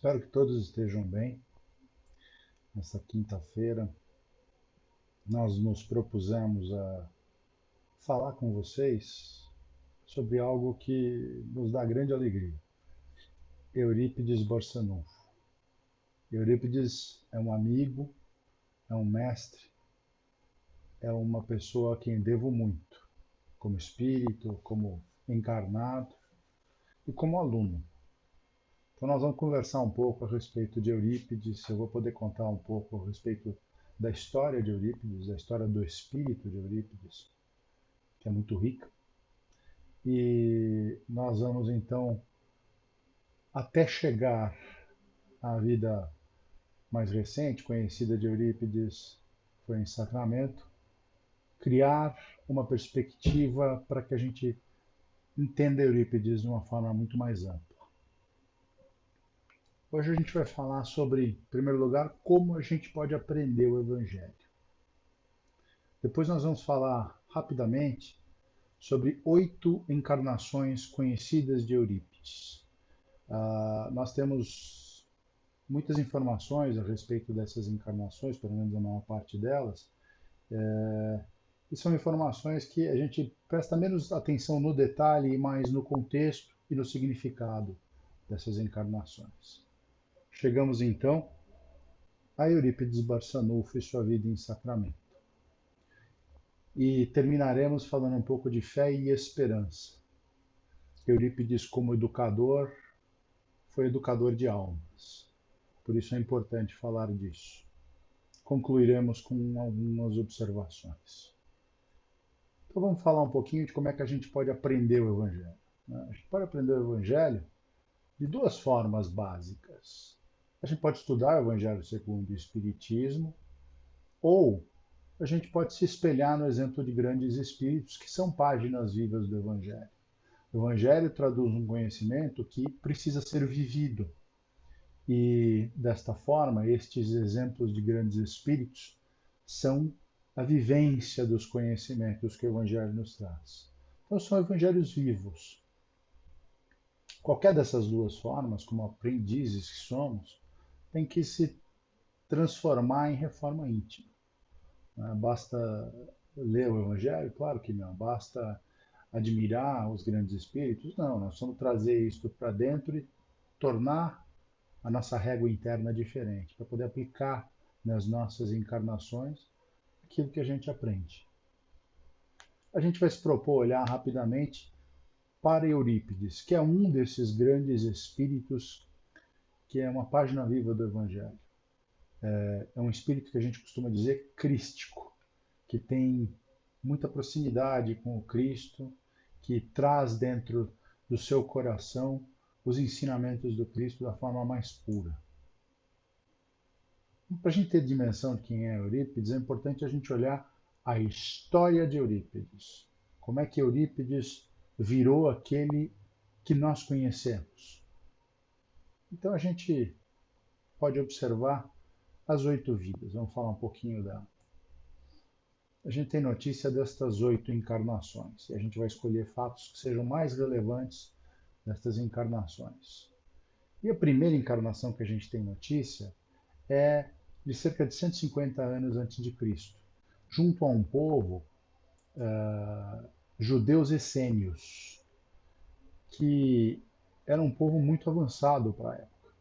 Espero que todos estejam bem. Nesta quinta-feira, nós nos propusemos a falar com vocês sobre algo que nos dá grande alegria. Eurípides Barçanufo. Eurípides é um amigo, é um mestre, é uma pessoa a quem devo muito, como espírito, como encarnado e como aluno. Então nós vamos conversar um pouco a respeito de Eurípides, eu vou poder contar um pouco a respeito da história de Eurípides, da história do espírito de Eurípides, que é muito rica. E nós vamos então, até chegar à vida mais recente, conhecida de Eurípides, foi em Sacramento, criar uma perspectiva para que a gente entenda Eurípides de uma forma muito mais ampla. Hoje a gente vai falar sobre, em primeiro lugar, como a gente pode aprender o Evangelho. Depois nós vamos falar rapidamente sobre 8 encarnações conhecidas de Eurípides. Nós temos muitas informações a respeito dessas encarnações, pelo menos a maior parte delas, e são informações que a gente presta menos atenção no detalhe e mais no contexto e no significado dessas encarnações. Chegamos então a Eurípides Barçanufo e sua vida em Sacramento. E terminaremos falando um pouco de fé e esperança. Eurípides, como educador, foi educador de almas. Por isso é importante falar disso. Concluiremos com algumas observações. Então vamos falar um pouquinho de como é que a gente pode aprender o Evangelho. A gente pode aprender o Evangelho de duas formas básicas. A gente pode estudar o Evangelho segundo o Espiritismo, ou a gente pode se espelhar no exemplo de grandes espíritos que são páginas vivas do Evangelho. O Evangelho traduz um conhecimento que precisa ser vivido. E, desta forma, estes exemplos de grandes espíritos são a vivência dos conhecimentos que o Evangelho nos traz. Então, são evangelhos vivos. Qualquer dessas duas formas, como aprendizes que somos, tem que se transformar em reforma íntima. Basta ler o Evangelho? Claro que não. Basta admirar os grandes espíritos? Não, nós vamos trazer isto para dentro e tornar a nossa régua interna diferente, para poder aplicar nas nossas encarnações aquilo que a gente aprende. A gente vai se propor olhar rapidamente para Eurípides, que é um desses grandes espíritos, que é uma página viva do Evangelho. É um espírito que a gente costuma dizer crístico, que tem muita proximidade com o Cristo, que traz dentro do seu coração os ensinamentos do Cristo da forma mais pura. Para a gente ter dimensão de quem é Eurípides, é importante a gente olhar a história de Eurípides. Como é que Eurípides virou aquele que nós conhecemos. Então a gente pode observar as 8 vidas. Vamos falar um pouquinho dela. A gente tem notícia destas 8 encarnações e a gente vai escolher fatos que sejam mais relevantes destas encarnações. E a primeira encarnação que a gente tem notícia é de cerca de 150 anos antes de Cristo, junto a um povo judeus essênios, que era um povo muito avançado para a época.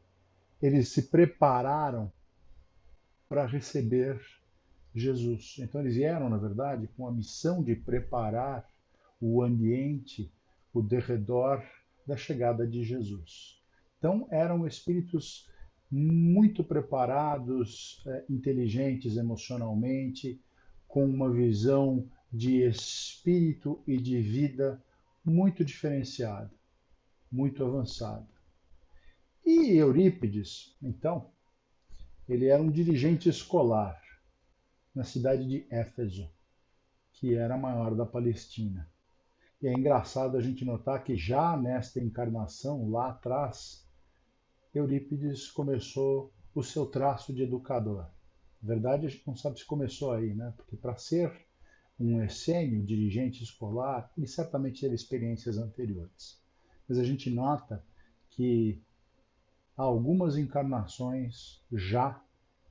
Eles se prepararam para receber Jesus. Então eles vieram, na verdade, com a missão de preparar o ambiente, o derredor da chegada de Jesus. Então eram espíritos muito preparados, inteligentes emocionalmente, com uma visão de espírito e de vida muito diferenciada, muito avançada. E Eurípides, então, ele era um dirigente escolar na cidade de Éfeso, que era a maior da Palestina. E é engraçado a gente notar que já nesta encarnação, lá atrás, Eurípides começou o seu traço de educador. Na verdade, a gente não sabe se começou aí, né? Porque para ser um essênio, dirigente escolar, ele certamente teve experiências anteriores. Mas a gente nota que há algumas encarnações já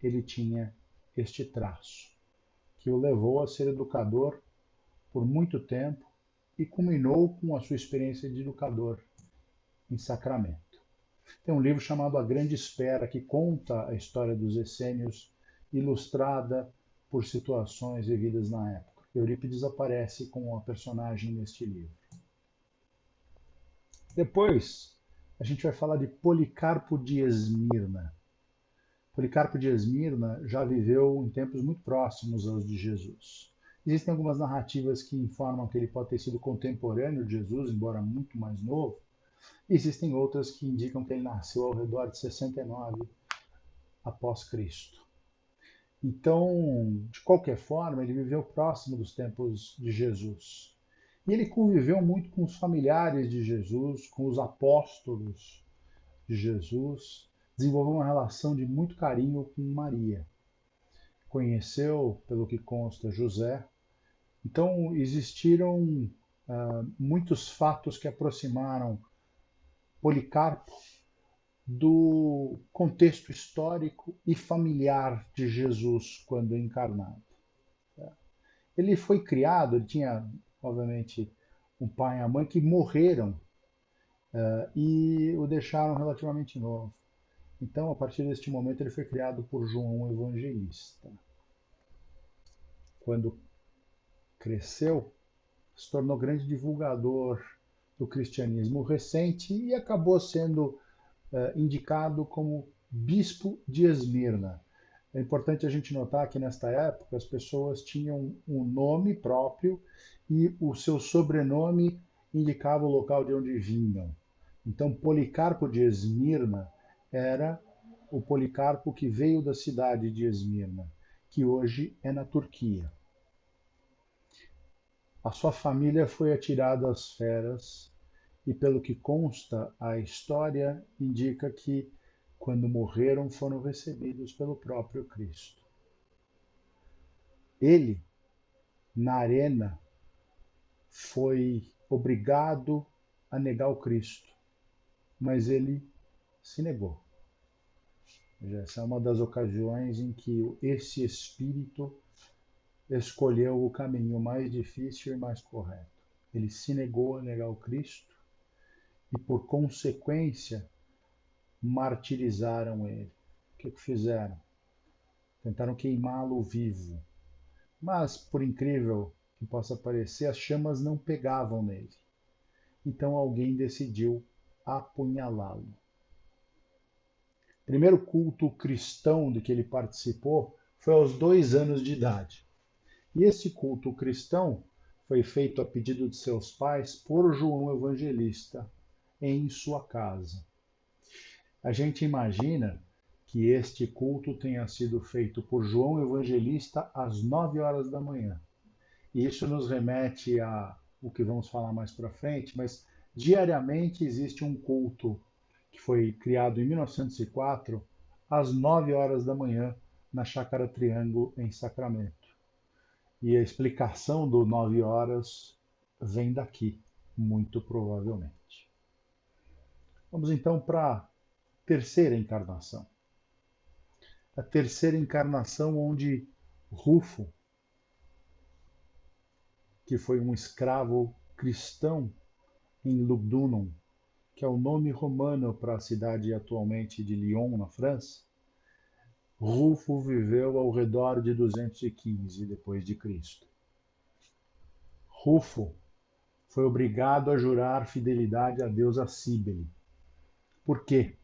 ele tinha este traço, que o levou a ser educador por muito tempo e culminou com a sua experiência de educador em Sacramento. Tem um livro chamado A Grande Espera, que conta a história dos essênios, ilustrada por situações vividas na época. Eurípides aparece como uma personagem neste livro. Depois, a gente vai falar de Policarpo de Esmirna. Policarpo de Esmirna já viveu em tempos muito próximos aos de Jesus. Existem algumas narrativas que informam que ele pode ter sido contemporâneo de Jesus, embora muito mais novo. Existem outras que indicam que ele nasceu ao redor de 69 após Cristo. Então, de qualquer forma, ele viveu próximo dos tempos de Jesus. E ele conviveu muito com os familiares de Jesus, com os apóstolos de Jesus, desenvolveu uma relação de muito carinho com Maria. Conheceu, pelo que consta, José. Então, existiram muitos fatos que aproximaram Policarpo do contexto histórico e familiar de Jesus quando encarnado. Ele foi criado, ele tinha, obviamente, um pai e uma mãe que morreram e o deixaram relativamente novo. Então, a partir deste momento, ele foi criado por João Evangelista. Quando cresceu, se tornou grande divulgador do cristianismo recente e acabou sendo indicado como bispo de Esmirna. É importante a gente notar que nesta época as pessoas tinham um nome próprio e o seu sobrenome indicava o local de onde vinham. Então, Policarpo de Esmirna era o Policarpo que veio da cidade de Esmirna, que hoje é na Turquia. A sua família foi atirada às feras e, pelo que consta, a história indica que, quando morreram, foram recebidos pelo próprio Cristo. Ele, na arena, foi obrigado a negar o Cristo, mas ele se negou. Essa é uma das ocasiões em que esse espírito escolheu o caminho mais difícil e mais correto. Ele se negou a negar o Cristo e, por consequência, martirizaram ele. O que fizeram? Tentaram queimá-lo vivo. Mas, por incrível que possa parecer, as chamas não pegavam nele. Então alguém decidiu apunhalá-lo. O primeiro culto cristão de que ele participou foi aos 2 anos de idade. E esse culto cristão foi feito a pedido de seus pais por João Evangelista em sua casa. A gente imagina que este culto tenha sido feito por João Evangelista às 9 horas da manhã. E isso nos remete a o que vamos falar mais para frente, mas diariamente existe um culto que foi criado em 1904 às 9 horas da manhã na Chácara Triângulo em Sacramento. E a explicação do 9 horas vem daqui, muito provavelmente. Vamos então para a terceira encarnação. A terceira encarnação onde Rufo, que foi um escravo cristão em Lugdunum, que é o nome romano para a cidade atualmente de Lyon, na França, Rufo viveu ao redor de 215 depois de Cristo. Rufo foi obrigado a jurar fidelidade à deusa Cíbele. Por quê?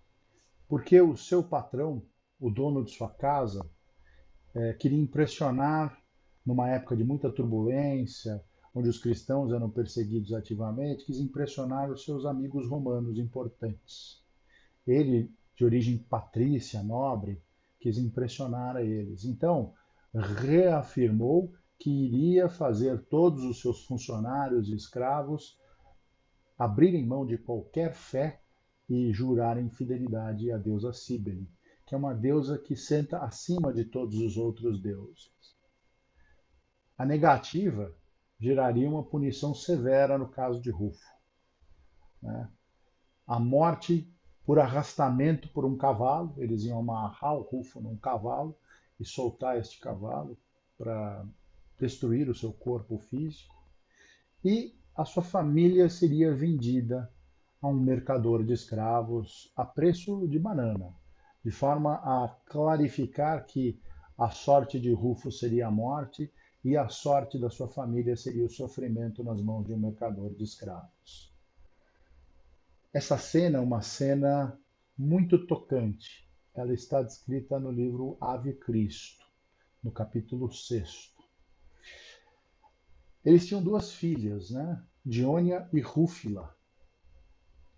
Porque o seu patrão, o dono de sua casa, queria impressionar, numa época de muita turbulência, onde os cristãos eram perseguidos ativamente, quis impressionar os seus amigos romanos importantes. Ele, de origem patrícia, nobre, quis impressionar a eles. Então, reafirmou que iria fazer todos os seus funcionários e escravos abrirem mão de qualquer fé e jurarem fidelidade à deusa Cíbele, que é uma deusa que senta acima de todos os outros deuses. A negativa geraria uma punição severa no caso de Rufo. A morte por arrastamento por um cavalo. Eles iam amarrar o Rufo num cavalo e soltar este cavalo para destruir o seu corpo físico. E a sua família seria vendida a um mercador de escravos a preço de banana, de forma a clarificar que a sorte de Rufo seria a morte e a sorte da sua família seria o sofrimento nas mãos de um mercador de escravos. Essa cena é uma cena muito tocante. Ela está descrita no livro Ave Cristo, no capítulo 6. Eles tinham duas filhas, né? Diônia e Rúfila,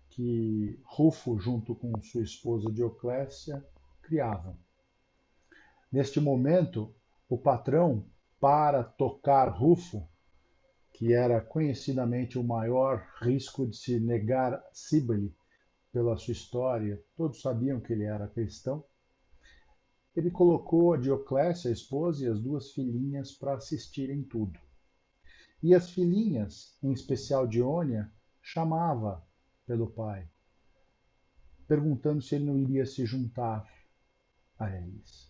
que Rufo, junto com sua esposa Dioclécia, criavam. Neste momento, o patrão, para tocar Rufo, que era conhecidamente o maior risco de se negar Cíbele pela sua história, todos sabiam que ele era cristão, ele colocou a Dioclécia, a esposa, e as duas filhinhas para assistirem tudo. E as filhinhas, em especial Diônia, chamava pelo pai, perguntando se ele não iria se juntar a eles.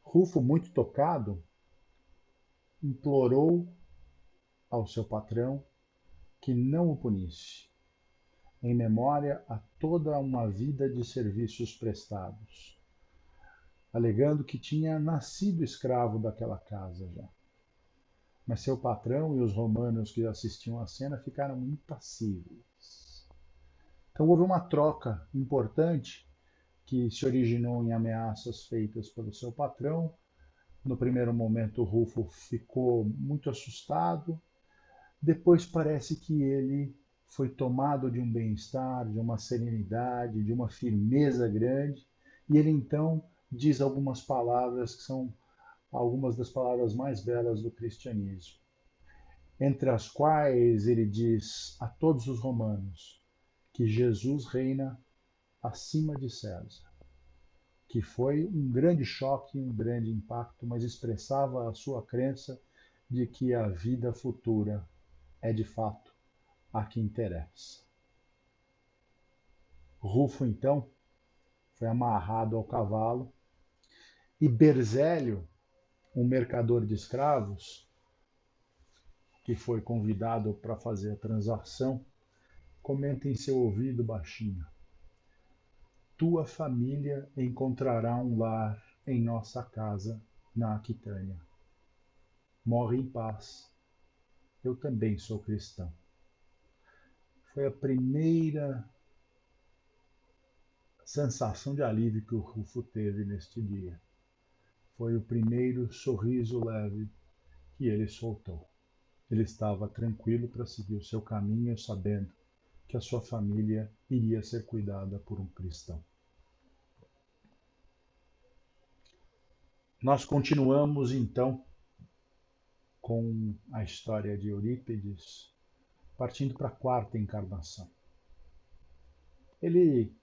Rufo, muito tocado, implorou ao seu patrão que não o punisse, em memória a toda uma vida de serviços prestados, alegando que tinha nascido escravo daquela casa já. Mas seu patrão e os romanos que assistiam à cena ficaram impassíveis. Então houve uma troca importante que se originou em ameaças feitas pelo seu patrão. No primeiro momento, Rufo ficou muito assustado. Depois parece que ele foi tomado de um bem-estar, de uma serenidade, de uma firmeza grande, e ele então diz algumas palavras que são algumas das palavras mais belas do cristianismo, entre as quais ele diz a todos os romanos que Jesus reina acima de César, que foi um grande choque, um grande impacto, mas expressava a sua crença de que a vida futura é de fato a que interessa. Rufo, então, foi amarrado ao cavalo e Berzélio, um mercador de escravos, que foi convidado para fazer a transação, comenta em seu ouvido baixinho: tua família encontrará um lar em nossa casa na Aquitânia. Morre em paz. Eu também sou cristão. Foi a primeira sensação de alívio que o Rufo teve neste dia. Foi o primeiro sorriso leve que ele soltou. Ele estava tranquilo para seguir o seu caminho, sabendo que a sua família iria ser cuidada por um cristão. Nós continuamos então com a história de Eurípides, partindo para a quarta encarnação. Ele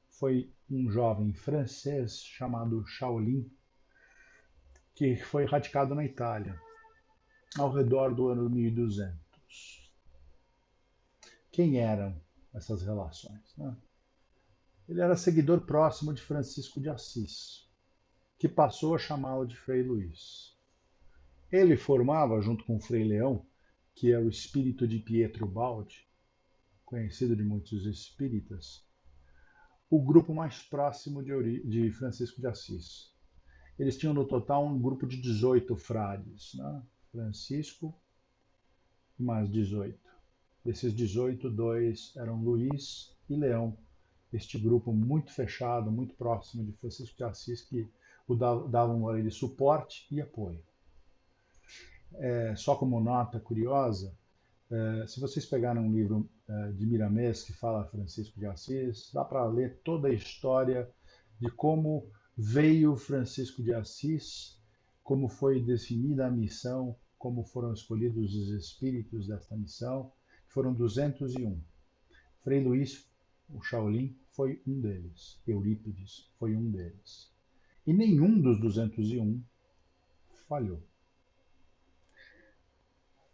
foi um jovem francês chamado Shaolin, que foi radicado na Itália ao redor do ano 1200. Quem eram essas relações? Né? Ele era seguidor próximo de Francisco de Assis, que passou a chamá-lo de Frei Luís. Ele formava, junto com o Frei Leão, que é o espírito de Pietro Baldi, conhecido de muitos espíritas, o grupo mais próximo de Francisco de Assis. Eles tinham no total um grupo de 18 frades, né? Francisco e mais 18. Desses 18, dois eram Luís e Leão, este grupo muito fechado, muito próximo de Francisco de Assis, que o davam a ele suporte e apoio. Só como nota curiosa, se vocês pegarem um livro de Miramês que fala Francisco de Assis, dá para ler toda a história de como veio Francisco de Assis, como foi definida a missão, como foram escolhidos os espíritos desta missão, que foram 201. Frei Luís, o Shaolin, foi um deles. Eurípides foi um deles. E nenhum dos 201 falhou.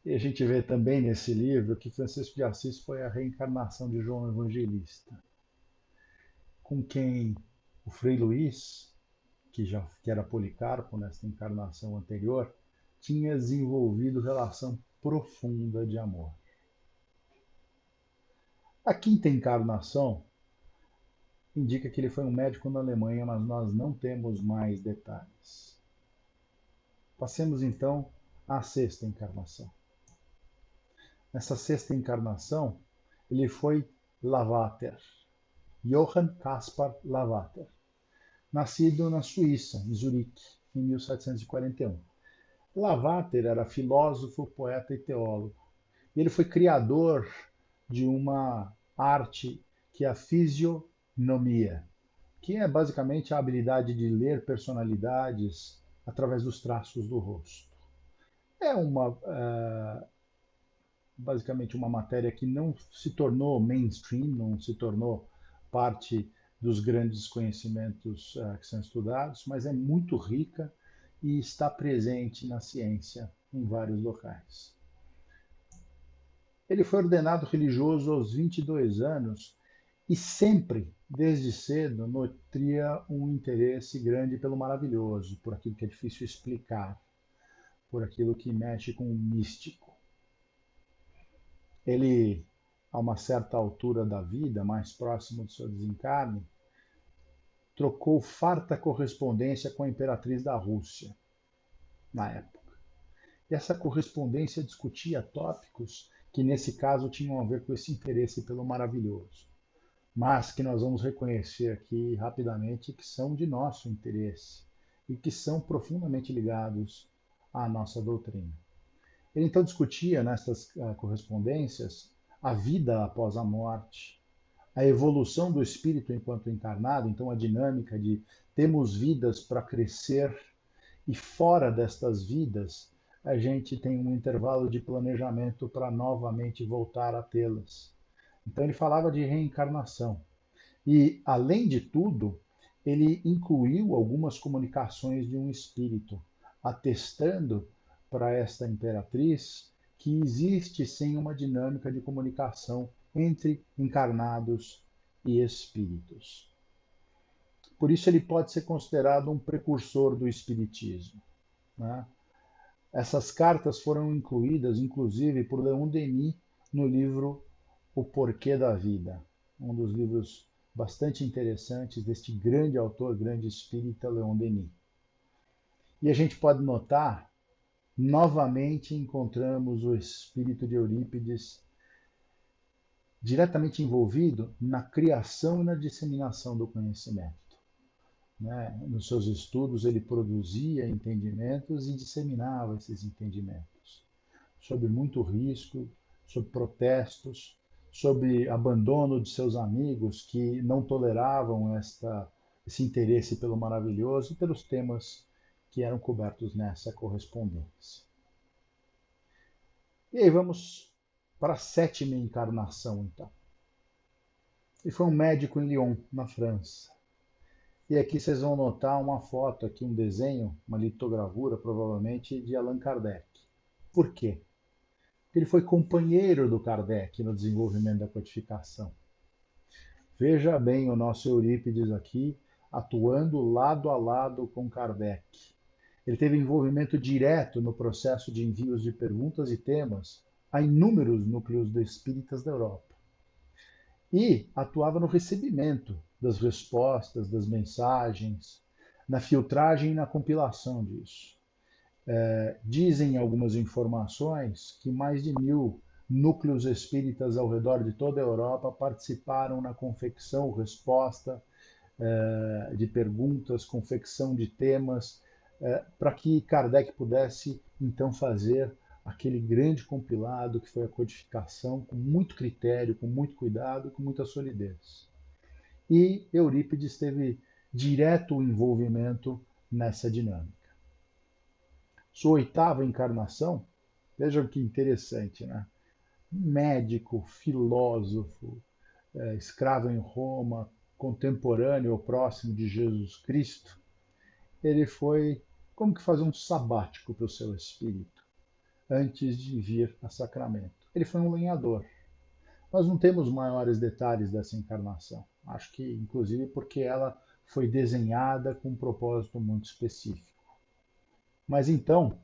E a gente vê também nesse livro que Francisco de Assis foi a reencarnação de João Evangelista. com quem o Frei Luís, que era Policarpo nesta encarnação anterior, tinha desenvolvido relação profunda de amor. A quinta encarnação indica que ele foi um médico na Alemanha, mas nós não temos mais detalhes. Passemos então à sexta encarnação. Nessa sexta encarnação, ele foi Lavater, Johann Caspar Lavater, nascido na Suíça, em Zurique, em 1741. Lavater era filósofo, poeta e teólogo. E ele foi criador de uma arte que é a fisionomia, que é basicamente a habilidade de ler personalidades através dos traços do rosto. É basicamente uma matéria que não se tornou mainstream, não se tornou parte dos grandes conhecimentos que são estudados, mas é muito rica e está presente na ciência em vários locais. Ele foi ordenado religioso aos 22 anos e sempre, desde cedo, nutria um interesse grande pelo maravilhoso, por aquilo que é difícil explicar, por aquilo que mexe com o místico. Ele, a uma certa altura da vida, mais próximo do seu desencarne, trocou farta correspondência com a imperatriz da Rússia, na época. E essa correspondência discutia tópicos que, nesse caso, tinham a ver com esse interesse pelo maravilhoso, mas que nós vamos reconhecer aqui rapidamente que são de nosso interesse e que são profundamente ligados à nossa doutrina. Ele então discutia nessas correspondências a vida após a morte, a evolução do espírito enquanto encarnado, então a dinâmica de temos vidas para crescer e fora destas vidas a gente tem um intervalo de planejamento para novamente voltar a tê-las. Então ele falava de reencarnação. E, além de tudo, ele incluiu algumas comunicações de um espírito, atestando para esta imperatriz que existe sim uma dinâmica de comunicação entre encarnados e espíritos. Por isso ele pode ser considerado um precursor do espiritismo, né? Essas cartas foram incluídas, inclusive, por Leon Denis no livro O Porquê da Vida, um dos livros bastante interessantes deste grande autor, grande espírita, Leon Denis. E a gente pode notar, novamente encontramos o espírito de Eurípides diretamente envolvido na criação e na disseminação do conhecimento. Nos seus estudos, ele produzia entendimentos e disseminava esses entendimentos, sob muito risco, sob protestos, sob abandono de seus amigos que não toleravam esse interesse pelo maravilhoso e pelos temas que eram cobertos nessa correspondência. E aí vamos para a sétima encarnação, então. Ele foi um médico em Lyon, na França. E aqui vocês vão notar uma foto, aqui um desenho, uma litogravura, provavelmente, de Allan Kardec. Por quê? Porque ele foi companheiro do Kardec no desenvolvimento da codificação. Veja bem o nosso Eurípides aqui, atuando lado a lado com Kardec. Ele teve envolvimento direto no processo de envios de perguntas e temas a inúmeros núcleos de espíritas da Europa. E atuava no recebimento das respostas, das mensagens, na filtragem e na compilação disso. Dizem algumas informações que mais de 1000 núcleos espíritas ao redor de toda a Europa participaram na confecção, resposta de perguntas, confecção de temas, para que Kardec pudesse então fazer aquele grande compilado que foi a codificação, com muito critério, com muito cuidado, com muita solidez. E Eurípides teve direto envolvimento nessa dinâmica. Sua oitava encarnação, vejam que interessante, né? Médico, filósofo, escravo em Roma, contemporâneo ou próximo de Jesus Cristo, ele foi como que fazer um sabático para o seu espírito antes de vir a Sacramento. Ele foi um lenhador. Nós não temos maiores detalhes dessa encarnação. Acho que, inclusive, porque ela foi desenhada com um propósito muito específico. Mas então,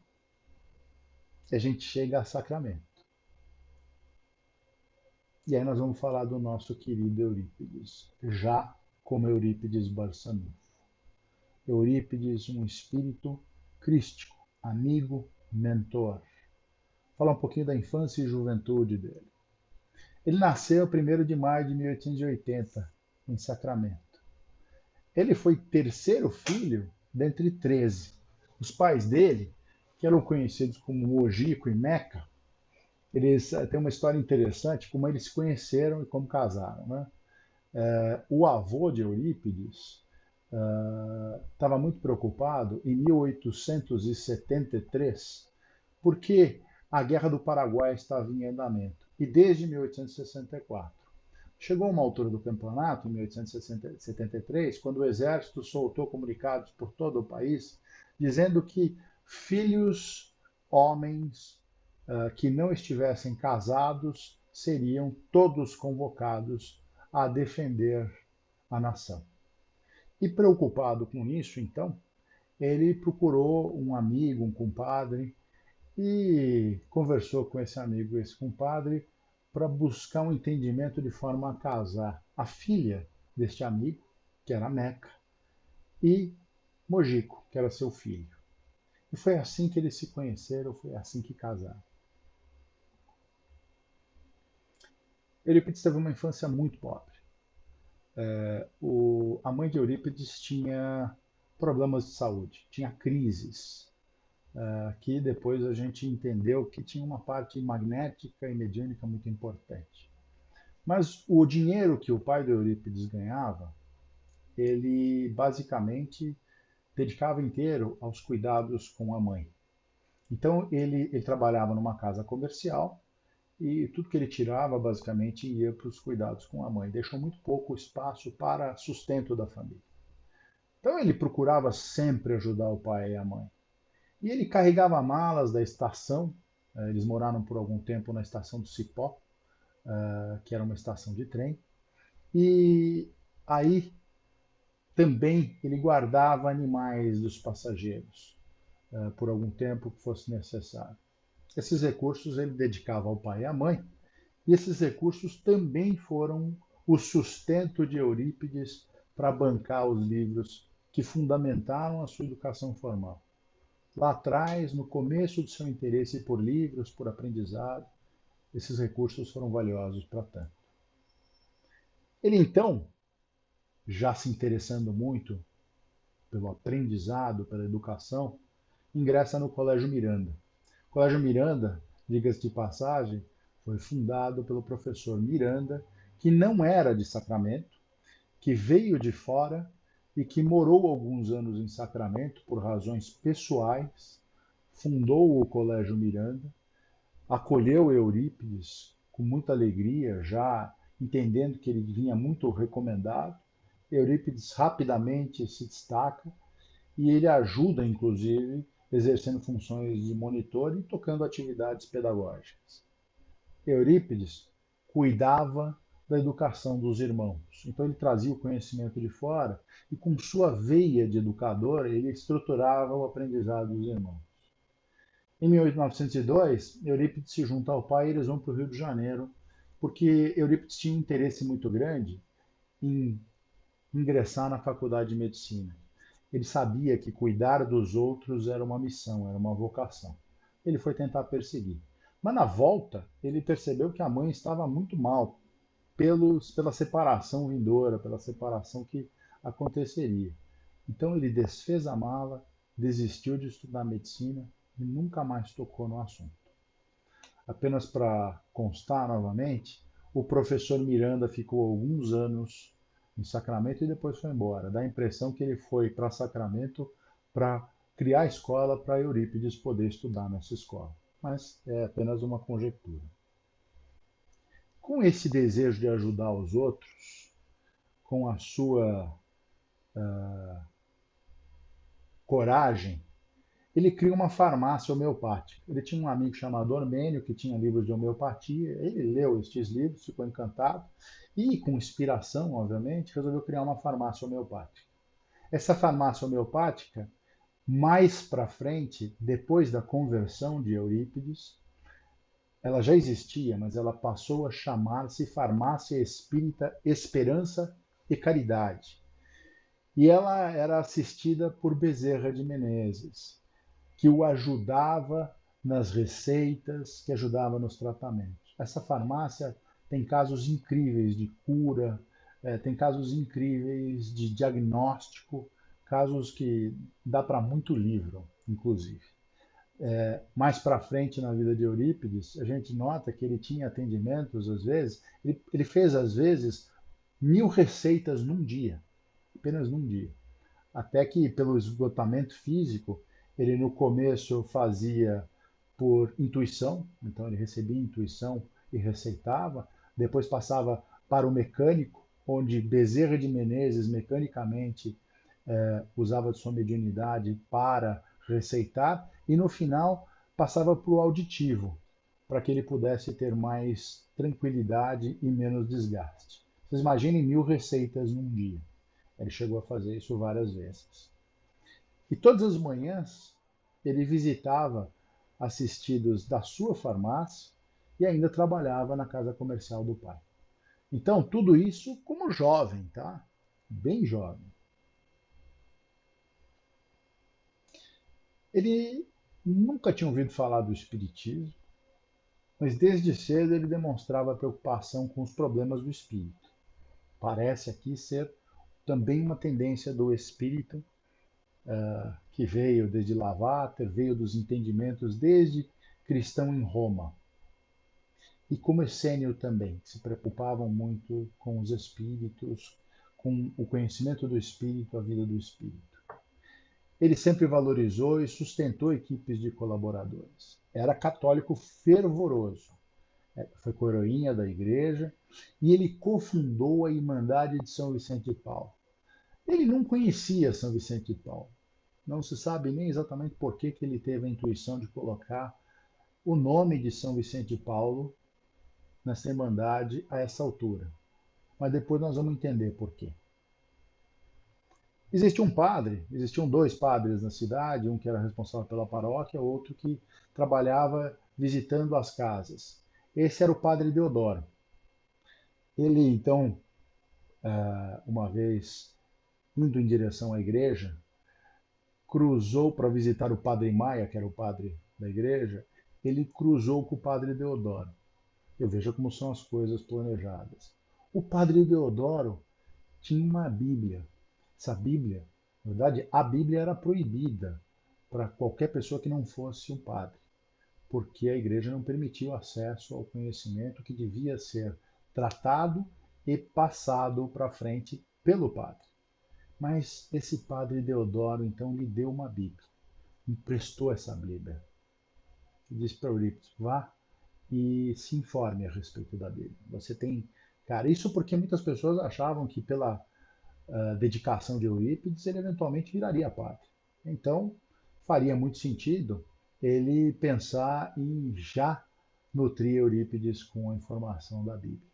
a gente chega a Sacramento. E aí nós vamos falar do nosso querido Eurípides, já como Eurípides Barçanufo. Eurípides, um espírito crístico, amigo, mentor. Falar um pouquinho da infância e juventude dele. Ele nasceu 1º de maio de 1880, em Sacramento. Ele foi terceiro filho dentre 13. Os pais dele, que eram conhecidos como Mojico e Meca, eles têm uma história interessante, como eles se conheceram e como casaram. Né? O avô de Eurípides estava muito preocupado em 1873, porque a Guerra do Paraguai estava em andamento, e desde 1864. Chegou uma altura do campeonato, em 1873, quando o exército soltou comunicados por todo o país, dizendo que filhos, homens que não estivessem casados, seriam todos convocados a defender a nação. E preocupado com isso, então, ele procurou um amigo, um compadre, e conversou com esse amigo, esse compadre, para buscar um entendimento de forma a casar a filha deste amigo, que era Meca, e Mojico, que era seu filho. E foi assim que eles se conheceram, foi assim que casaram. Eurípides teve uma infância muito pobre. A mãe de Eurípides tinha problemas de saúde, tinha crises, que depois a gente entendeu que tinha uma parte magnética e mediúnica muito importante. Mas o dinheiro que o pai do Eurípides ganhava, ele basicamente dedicava inteiro aos cuidados com a mãe. Então ele trabalhava numa casa comercial e tudo que ele tirava basicamente ia para os cuidados com a mãe. Deixou muito pouco espaço para sustento da família. Então ele procurava sempre ajudar o pai e a mãe. E ele carregava malas da estação. Eles moraram por algum tempo na estação do Cipó, que era uma estação de trem. E aí também ele guardava animais dos passageiros, por algum tempo que fosse necessário. Esses recursos ele dedicava ao pai e à mãe, e esses recursos também foram o sustento de Eurípides para bancar os livros que fundamentaram a sua educação formal. Lá atrás, no começo do seu interesse por livros, por aprendizado, esses recursos foram valiosos para tanto. Ele então, já se interessando muito pelo aprendizado, pela educação, ingressa no Colégio Miranda. O Colégio Miranda, diga-se de passagem, foi fundado pelo professor Miranda, que não era de Sacramento, que veio de fora e que morou alguns anos em Sacramento por razões pessoais, fundou o Colégio Miranda, acolheu Eurípides com muita alegria, já entendendo que ele vinha muito recomendado. Eurípides rapidamente se destaca e ele ajuda, inclusive, exercendo funções de monitor e tocando atividades pedagógicas. Eurípides cuidava da educação dos irmãos. Então ele trazia o conhecimento de fora e com sua veia de educador ele estruturava o aprendizado dos irmãos. Em 1902, Eurípides se junta ao pai e eles vão para o Rio de Janeiro, porque Eurípides tinha um interesse muito grande em ingressar na faculdade de medicina. Ele sabia que cuidar dos outros era uma missão, era uma vocação. Ele foi tentar perseguir. Mas na volta, ele percebeu que a mãe estava muito mal pela separação vindoura, pela separação que aconteceria. Então ele desfez a mala, desistiu de estudar medicina e nunca mais tocou no assunto. Apenas para constar novamente, o professor Miranda ficou alguns anos em Sacramento e depois foi embora. Dá a impressão que ele foi para Sacramento para criar a escola para Eurípides poder estudar nessa escola. Mas é apenas uma conjectura. Com esse desejo de ajudar os outros, com a sua coragem, ele cria uma farmácia homeopática. Ele tinha um amigo chamado Ormênio, que tinha livros de homeopatia. Ele leu estes livros, ficou encantado e, com inspiração, obviamente, resolveu criar uma farmácia homeopática. Essa farmácia homeopática, mais para frente, depois da conversão de Eurípides, ela já existia, mas ela passou a chamar-se Farmácia Espírita Esperança e Caridade. E ela era assistida por Bezerra de Menezes, que o ajudava nas receitas, que ajudava nos tratamentos. Essa farmácia tem casos incríveis de cura, tem casos incríveis de diagnóstico, casos que dá para muito livro, inclusive. Mais para frente na vida de Eurípides, a gente nota que ele tinha atendimentos, às vezes, ele fez, às vezes, 1000 receitas num dia, apenas num dia. Até que, pelo esgotamento físico, ele no começo fazia por intuição, então ele recebia intuição e receitava, depois passava para o mecânico, onde Bezerra de Menezes mecanicamente usava de sua mediunidade para receitar, e no final passava para o auditivo, para que ele pudesse ter mais tranquilidade e menos desgaste. Vocês imaginem 1000 receitas num dia. Ele chegou a fazer isso várias vezes. E todas as manhãs ele visitava assistidos da sua farmácia e ainda trabalhava na casa comercial do pai. Então, tudo isso como jovem, tá? Bem jovem. Ele nunca tinha ouvido falar do espiritismo, mas desde cedo ele demonstrava preocupação com os problemas do espírito. Parece aqui ser também uma tendência do espírito que veio desde Lavater, veio dos entendimentos desde cristão em Roma. E como Essênio também, que se preocupavam muito com os espíritos, com o conhecimento do espírito, a vida do espírito. Ele sempre valorizou e sustentou equipes de colaboradores. Era católico fervoroso. Foi coroinha da igreja e ele cofundou a Irmandade de São Vicente de Paulo. Ele não conhecia São Vicente de Paulo. Não se sabe nem exatamente por que ele teve a intuição de colocar o nome de São Vicente de Paulo nessa Irmandade a essa altura. Mas depois nós vamos entender por quê. Existiam 2 padres na cidade, um que era responsável pela paróquia, outro que trabalhava visitando as casas. Esse era o padre Deodoro. Ele, então, uma vez indo em direção à igreja, cruzou para visitar o padre Maia, que era o padre da igreja, ele cruzou com o padre Deodoro. Eu vejo como são as coisas planejadas. O padre Deodoro tinha uma Bíblia. Essa Bíblia, na verdade, a Bíblia era proibida para qualquer pessoa que não fosse um padre, porque a igreja não permitia o acesso ao conhecimento que devia ser tratado e passado para frente pelo padre. Mas esse padre Deodoro, então, lhe deu uma Bíblia, emprestou essa Bíblia. E disse para Eurípides, vá e se informe a respeito da Bíblia. Você tem... Cara, isso porque muitas pessoas achavam que pela dedicação de Eurípides, ele eventualmente viraria padre. Então, faria muito sentido ele pensar em já nutrir Eurípides com a informação da Bíblia.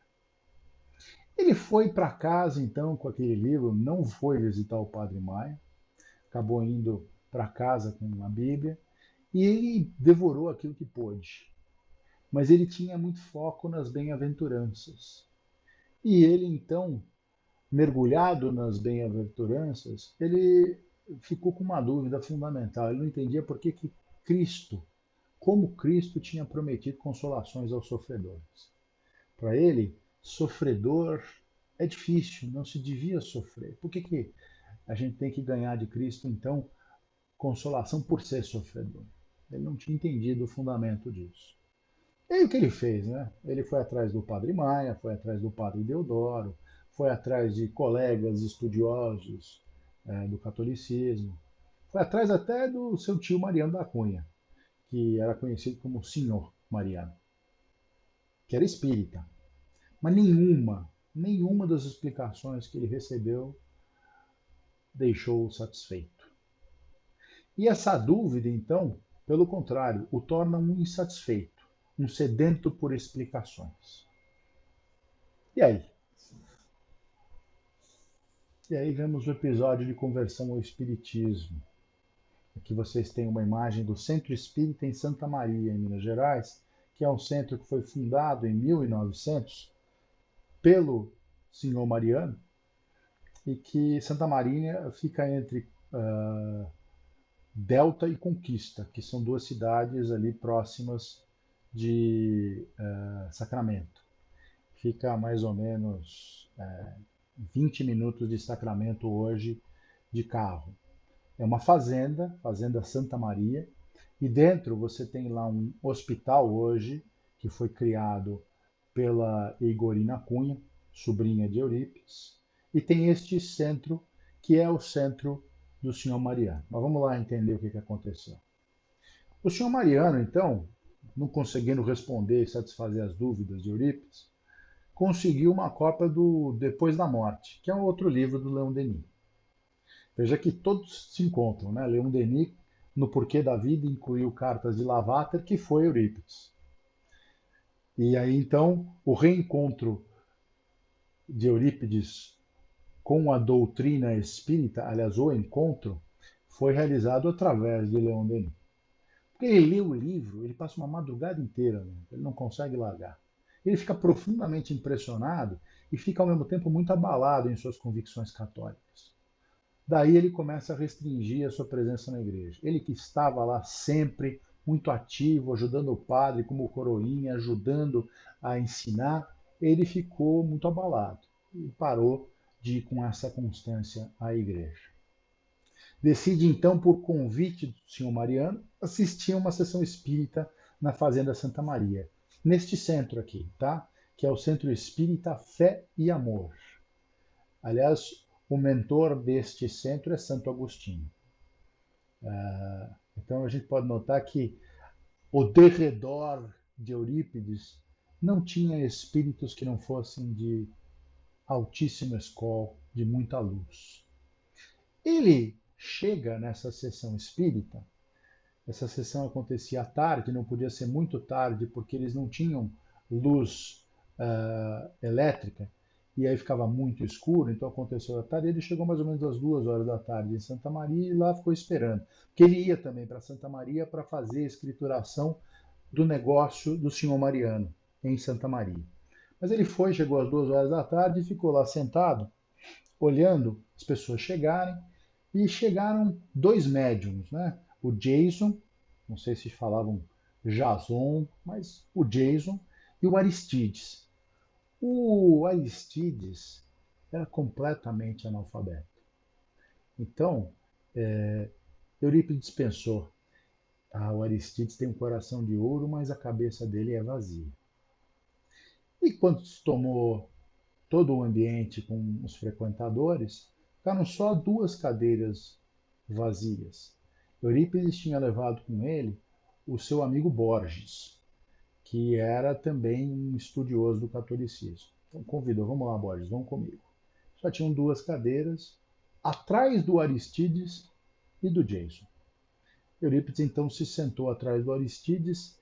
Ele foi para casa, então, com aquele livro, não foi visitar o padre Maia, acabou indo para casa com a Bíblia, e ele devorou aquilo que pôde. Mas ele tinha muito foco nas bem-aventuranças. E ele, então, mergulhado nas bem-aventuranças, ele ficou com uma dúvida fundamental. Ele não entendia por que Cristo, como Cristo tinha prometido consolações aos sofredores. Para ele, sofredor é difícil, não se devia sofrer. Por que a gente tem que ganhar de Cristo, então, consolação por ser sofredor? Ele não tinha entendido o fundamento disso. E aí o que ele fez, né? Ele foi atrás do padre Maia, foi atrás do padre Deodoro, foi atrás de colegas estudiosos do catolicismo, foi atrás até do seu tio Mariano da Cunha, que era conhecido como Senhor Mariano, que era espírita. Mas nenhuma das explicações que ele recebeu deixou-o satisfeito. E essa dúvida, então, pelo contrário, o torna um insatisfeito, um sedento por explicações. E aí? E aí vemos o episódio de conversão ao Espiritismo. Aqui vocês têm uma imagem do Centro Espírita em Santa Maria, em Minas Gerais, que é um centro que foi fundado em 1900 pelo senhor Mariano, e que Santa Maria fica entre Delta e Conquista, que são duas cidades ali próximas de Sacramento. Fica a mais ou menos 20 minutos de Sacramento hoje de carro. É uma fazenda, Fazenda Santa Maria, e dentro você tem lá um hospital hoje, que foi criado pela Eigorina Cunha, sobrinha de Eurípides, e tem este centro, que é o centro do senhor Mariano. Mas vamos lá entender o que aconteceu. O senhor Mariano, então, não conseguindo responder e satisfazer as dúvidas de Eurípides, conseguiu uma cópia do Depois da Morte, que é um outro livro do Leon Denis. Veja que todos se encontram, né? Leon Denis, no Porquê da Vida, incluiu Cartas de Lavater, que foi Eurípides. E aí, então, o reencontro de Eurípides com a doutrina espírita, aliás, o encontro, foi realizado através de Leon Denis. Porque ele lê o livro, ele passa uma madrugada inteira, né? Ele não consegue largar. Ele fica profundamente impressionado e fica, ao mesmo tempo, muito abalado em suas convicções católicas. Daí ele começa a restringir a sua presença na igreja. Ele que estava lá sempre muito ativo, ajudando o padre como coroinha, ajudando a ensinar, ele ficou muito abalado e parou de ir com essa constância à igreja. Decide então, por convite do senhor Mariano, assistir a uma sessão espírita na Fazenda Santa Maria, neste centro aqui, tá? Que é o Centro Espírita Fé e Amor. Aliás, o mentor deste centro é Santo Agostinho. Então a gente pode notar que o derredor de Eurípides não tinha espíritos que não fossem de altíssima escola, de muita luz. Ele chega nessa sessão espírita. Essa sessão acontecia à tarde, não podia ser muito tarde, porque eles não tinham luz elétrica, e aí ficava muito escuro, então aconteceu à tarde. Ele chegou mais ou menos às 2 horas da tarde em Santa Maria e lá ficou esperando. Porque ele ia também para Santa Maria para fazer a escrituração do negócio do senhor Mariano, em Santa Maria. Mas ele foi, chegou às 2 horas da tarde e ficou lá sentado, olhando as pessoas chegarem, e chegaram dois médiums, né? O Jason, não sei se falavam Jason, mas o Jason e o Aristides. O Aristides era completamente analfabeto. Então, Eurípides pensou, o Aristides tem um coração de ouro, mas a cabeça dele é vazia. E quando se tomou todo o ambiente com os frequentadores, ficaram só 2 cadeiras vazias. Eurípides tinha levado com ele o seu amigo Borges, que era também um estudioso do catolicismo. Então convidou, vamos lá, Borges, vamos comigo. Só tinham 2 cadeiras, atrás do Aristides e do Jason. Eurípides então se sentou atrás do Aristides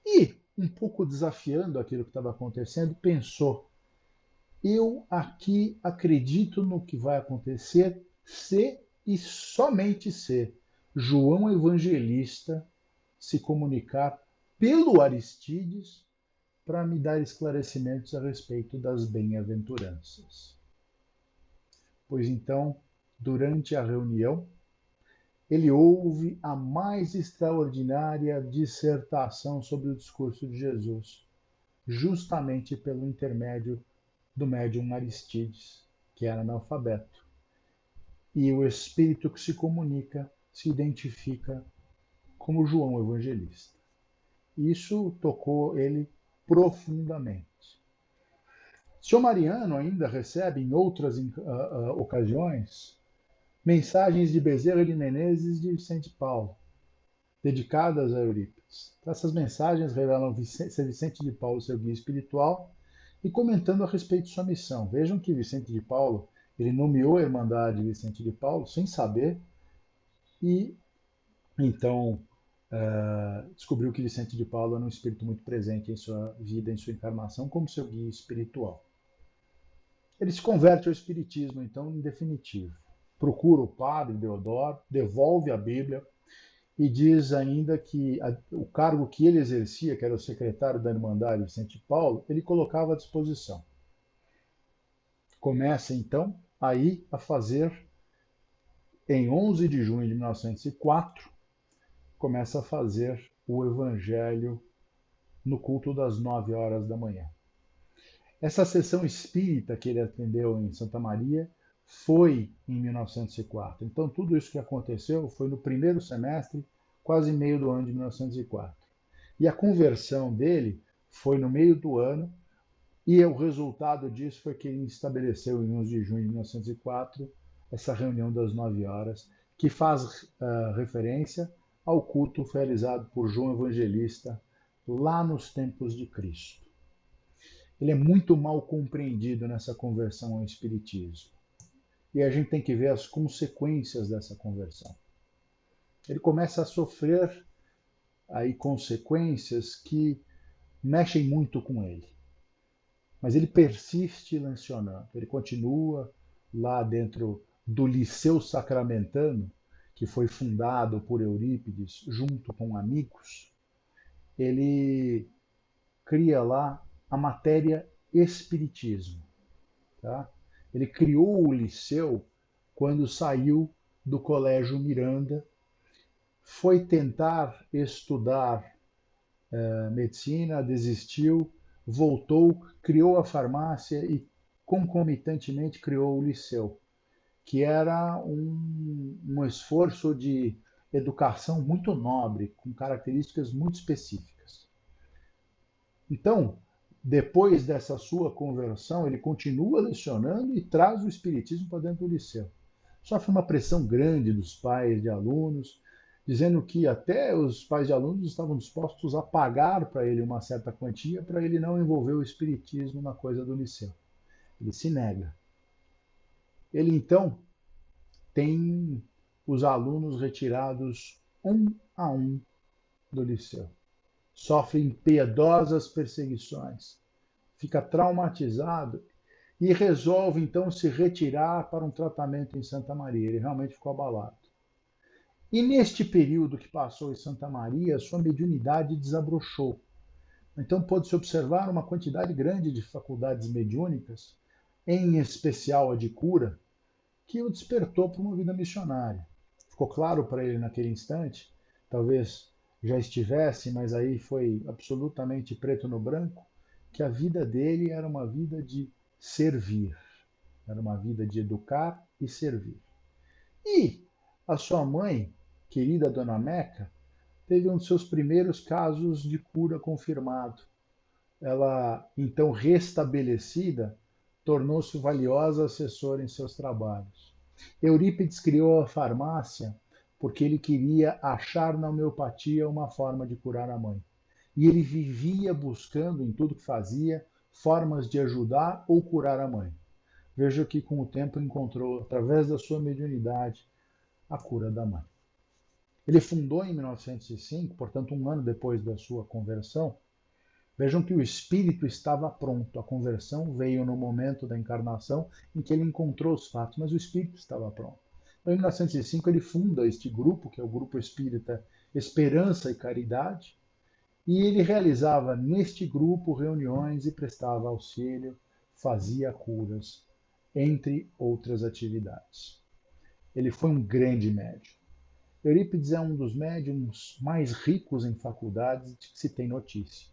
e, um pouco desafiando aquilo que estava acontecendo, pensou: eu aqui acredito no que vai acontecer se e somente se João Evangelista se comunicar pelo Aristides para me dar esclarecimentos a respeito das bem-aventuranças. Pois então, durante a reunião, ele ouve a mais extraordinária dissertação sobre o discurso de Jesus, justamente pelo intermédio do médium Aristides, que era analfabeto. E o espírito que se comunica se identifica como João Evangelista. Isso tocou ele profundamente. Sr. Mariano ainda recebe, em outras ocasiões, mensagens de Bezerra de Menezes e de Vicente Paulo, dedicadas a Eurípides. Então, essas mensagens revelam ser Vicente de Paulo seu guia espiritual e comentando a respeito de sua missão. Vejam que Vicente de Paulo, ele nomeou a Irmandade Vicente de Paulo sem saber, e Então, descobriu que Vicente de Paulo era um espírito muito presente em sua vida, em sua encarnação, como seu guia espiritual. Ele se converte ao espiritismo, então, em definitivo. Procura o padre Deodoro, devolve a Bíblia e diz ainda que o cargo que ele exercia, que era o secretário da Irmandade Vicente de Paulo, ele colocava à disposição. Começa, então, aí a fazer, em 11 de junho de 1904, começa a fazer o Evangelho no culto das 9 horas da manhã. Essa sessão espírita que ele atendeu em Santa Maria foi em 1904. Então, tudo isso que aconteceu foi no primeiro semestre, quase meio do ano de 1904. E a conversão dele foi no meio do ano, e o resultado disso foi que ele estabeleceu em 11 de junho de 1904 essa reunião das 9 horas, que faz referência ao culto realizado por João Evangelista lá nos tempos de Cristo. Ele é muito mal compreendido nessa conversão ao Espiritismo. E a gente tem que ver as consequências dessa conversão. Ele começa a sofrer aí consequências que mexem muito com ele. Mas ele persiste lecionando. Ele continua lá dentro do Liceu Sacramentano, que foi fundado por Eurípides junto com amigos. Ele cria lá a matéria Espiritismo. Tá? Ele criou o liceu quando saiu do Colégio Miranda, foi tentar estudar medicina, desistiu, voltou, criou a farmácia e concomitantemente criou o liceu, que era um esforço de educação muito nobre, com características muito específicas. Então, depois dessa sua conversão, ele continua lecionando e traz o espiritismo para dentro do liceu. Sofre uma pressão grande dos pais de alunos, dizendo que até os pais de alunos estavam dispostos a pagar para ele uma certa quantia para ele não envolver o espiritismo na coisa do liceu. Ele se nega. Ele então tem os alunos retirados um a um do liceu. Sofre impiedosas perseguições, fica traumatizado e resolve então se retirar para um tratamento em Santa Maria. Ele realmente ficou abalado. E neste período que passou em Santa Maria, sua mediunidade desabrochou. Então pôde-se observar uma quantidade grande de faculdades mediúnicas, em especial a de cura, que o despertou para uma vida missionária. Ficou claro para ele naquele instante, talvez já estivesse, mas aí foi absolutamente preto no branco, que a vida dele era uma vida de servir, era uma vida de educar e servir. E a sua mãe, querida Dona Meca, teve um dos seus primeiros casos de cura confirmado. Ela, então restabelecida, tornou-se valiosa assessora em seus trabalhos. Eurípides criou a farmácia porque ele queria achar na homeopatia uma forma de curar a mãe. E ele vivia buscando em tudo que fazia formas de ajudar ou curar a mãe. Veja que com o tempo encontrou, através da sua mediunidade, a cura da mãe. Ele fundou em 1905, portanto um ano depois da sua conversão. Vejam que o espírito estava pronto. A conversão veio no momento da encarnação em que ele encontrou os fatos, mas o espírito estava pronto. Então, em 1905, ele funda este grupo, que é o Grupo Espírita Esperança e Caridade, e ele realizava neste grupo reuniões e prestava auxílio, fazia curas, entre outras atividades. Ele foi um grande médium. Eurípides é um dos médiums mais ricos em faculdades de que se tem notícia.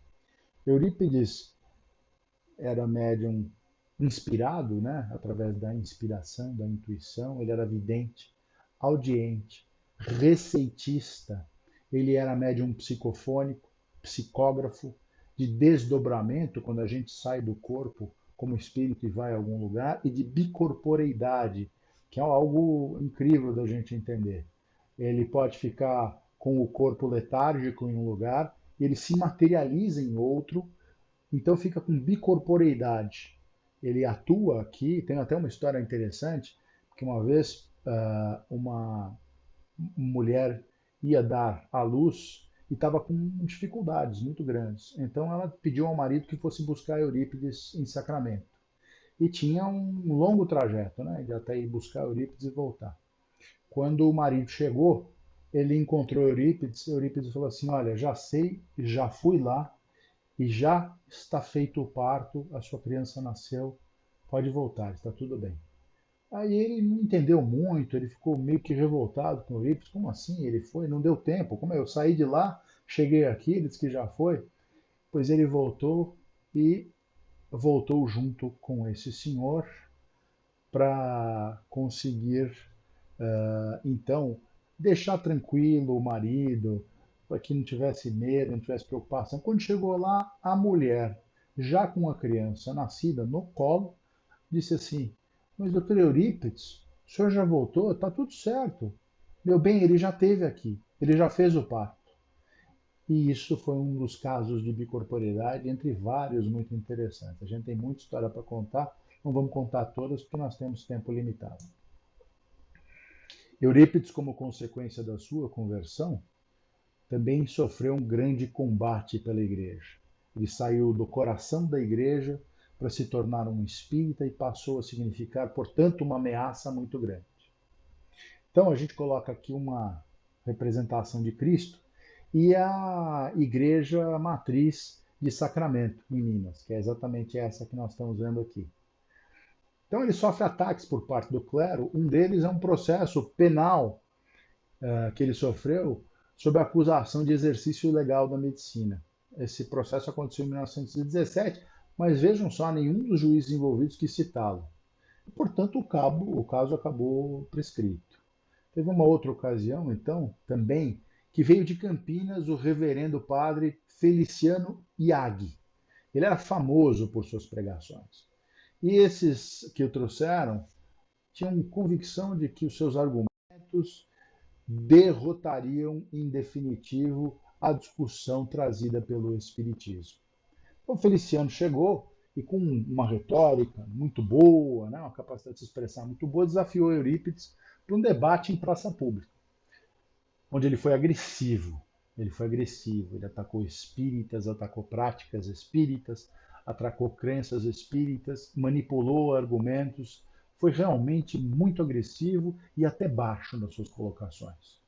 Eurípides era médium inspirado, né, através da inspiração, da intuição, ele era vidente, audiente, receitista, ele era médium psicofônico, psicógrafo, de desdobramento, quando a gente sai do corpo como espírito e vai a algum lugar, e de bicorporeidade, que é algo incrível da gente entender. Ele pode ficar com o corpo letárgico em um lugar, e ele se materializa em outro, então fica com bicorporeidade. Ele atua aqui, tem até uma história interessante, que uma vez uma mulher ia dar à luz e estava com dificuldades muito grandes. Então ela pediu ao marido que fosse buscar Eurípides em Sacramento. E tinha um longo trajeto, né, de até ir buscar Eurípides e voltar. Quando o marido chegou, ele encontrou Eurípides. Eurípides falou assim: Olha, já sei, já fui lá e já está feito o parto, a sua criança nasceu, pode voltar, está tudo bem. Aí ele não entendeu muito, ele ficou meio que revoltado com o Eurípides. Como assim? Ele foi? Não deu tempo. Como é? Eu saí de lá, cheguei aqui, ele disse que já foi. Pois ele voltou e voltou junto com esse senhor para conseguir, então, deixar tranquilo o marido, para que não tivesse medo, não tivesse preocupação. Quando chegou lá, a mulher, já com a criança nascida no colo, disse assim: Mas, doutor Eurípides, o senhor já voltou? Está tudo certo. Meu bem, ele já esteve aqui, ele já fez o parto. E isso foi um dos casos de bicorporeidade, entre vários muito interessantes. A gente tem muita história para contar, não vamos contar todas porque nós temos tempo limitado. Eurípides, como consequência da sua conversão, também sofreu um grande combate pela igreja. Ele saiu do coração da igreja para se tornar um espírita e passou a significar, portanto, uma ameaça muito grande. Então, a gente coloca aqui uma representação de Cristo e a igreja matriz de Sacramento, em Minas, que é exatamente essa que nós estamos vendo aqui. Então, ele sofre ataques por parte do clero. Um deles é um processo penal que ele sofreu sob a acusação de exercício ilegal da medicina. Esse processo aconteceu em 1917, mas vejam só, nenhum dos juízes envolvidos quis citá-lo. Portanto, o caso acabou prescrito. Teve uma outra ocasião, então, também, que veio de Campinas o reverendo padre Feliciano Iaghi. Ele era famoso por suas pregações. E esses que o trouxeram tinham convicção de que os seus argumentos derrotariam em definitivo a discussão trazida pelo Espiritismo. Então, Feliciano chegou e, com uma retórica muito boa, né, uma capacidade de se expressar muito boa, desafiou Eurípides para um debate em praça pública, onde ele foi agressivo. Ele atacou espíritas, atacou práticas espíritas, atacou crenças espíritas, manipulou argumentos, foi realmente muito agressivo e até baixo nas suas colocações.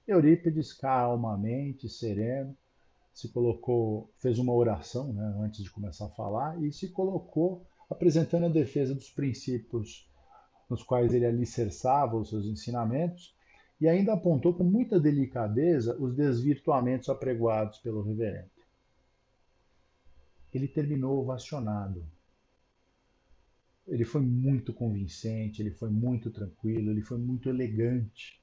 Eurípides, calmamente, sereno, se colocou, fez uma oração, né, antes de começar a falar, e se colocou apresentando a defesa dos princípios nos quais ele alicerçava os seus ensinamentos, e ainda apontou com muita delicadeza os desvirtuamentos apregoados pelo reverendo. Ele terminou ovacionado. Ele foi muito convincente, ele foi muito tranquilo, ele foi muito elegante.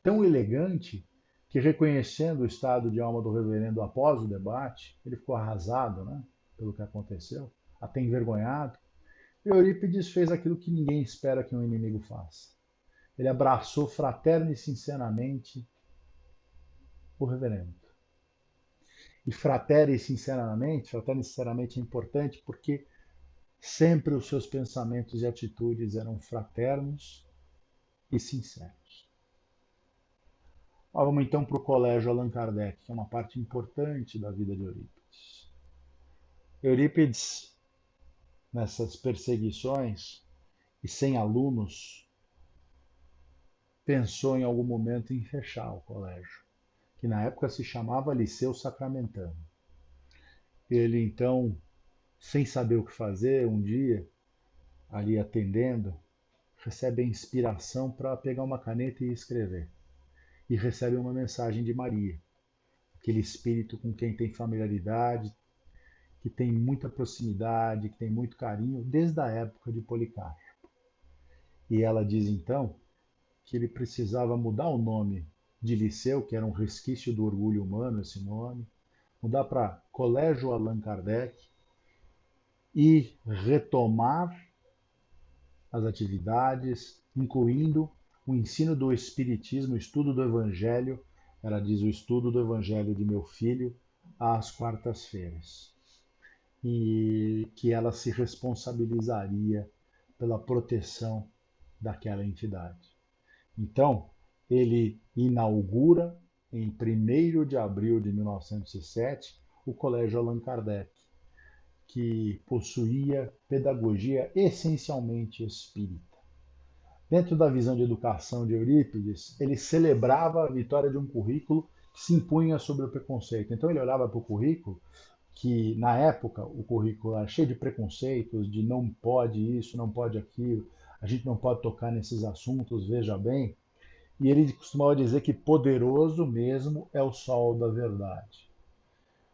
Tão elegante que, reconhecendo o estado de alma do reverendo após o debate, ele ficou arrasado, né, pelo que aconteceu, até envergonhado. E Eurípides fez aquilo que ninguém espera que um inimigo faça. Ele abraçou fraterno e sinceramente o reverendo. E fraterno e sinceramente é importante porque sempre os seus pensamentos e atitudes eram fraternos e sinceros. Vamos então para o Colégio Allan Kardec, que é uma parte importante da vida de Eurípides. Eurípides, nessas perseguições e sem alunos, pensou em algum momento em fechar o colégio, que na época se chamava Liceu Sacramentano. Ele então, sem saber o que fazer, um dia, ali atendendo, recebe a inspiração para pegar uma caneta e escrever. E recebe uma mensagem de Maria, aquele espírito com quem tem familiaridade, que tem muita proximidade, que tem muito carinho, desde a época de Policarpo. E ela diz então que ele precisava mudar o nome de Liceu, que era um resquício do orgulho humano, esse nome, mudar para Colégio Allan Kardec e retomar as atividades, incluindo o ensino do Espiritismo, o estudo do Evangelho. Ela diz: o estudo do Evangelho de meu filho às quartas-feiras. E que ela se responsabilizaria pela proteção daquela entidade. Então, Ele inaugura, em 1º de abril de 1907, o Colégio Allan Kardec, que possuía pedagogia essencialmente espírita. Dentro da visão de educação de Eurípides, ele celebrava a vitória de um currículo que se impunha sobre o preconceito. Então ele olhava para o currículo, que na época o currículo era cheio de preconceitos, de não pode isso, não pode aquilo, a gente não pode tocar nesses assuntos, veja bem. E ele costumava dizer que poderoso mesmo é o sol da verdade.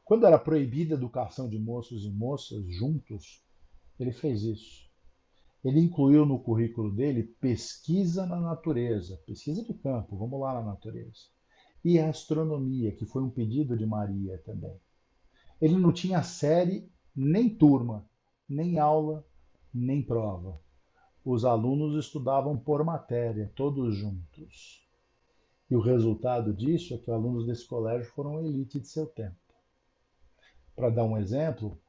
Quando era proibida a educação de moços e moças juntos, ele fez isso. Ele incluiu no currículo dele pesquisa na natureza, pesquisa de campo, vamos lá na natureza. E a astronomia, que foi um pedido de Maria também. Ele não tinha série, nem turma, nem aula, nem prova. Os alunos estudavam por matéria, todos juntos. E o resultado disso é que os alunos desse colégio foram a elite de seu tempo. Para dar um exemplo,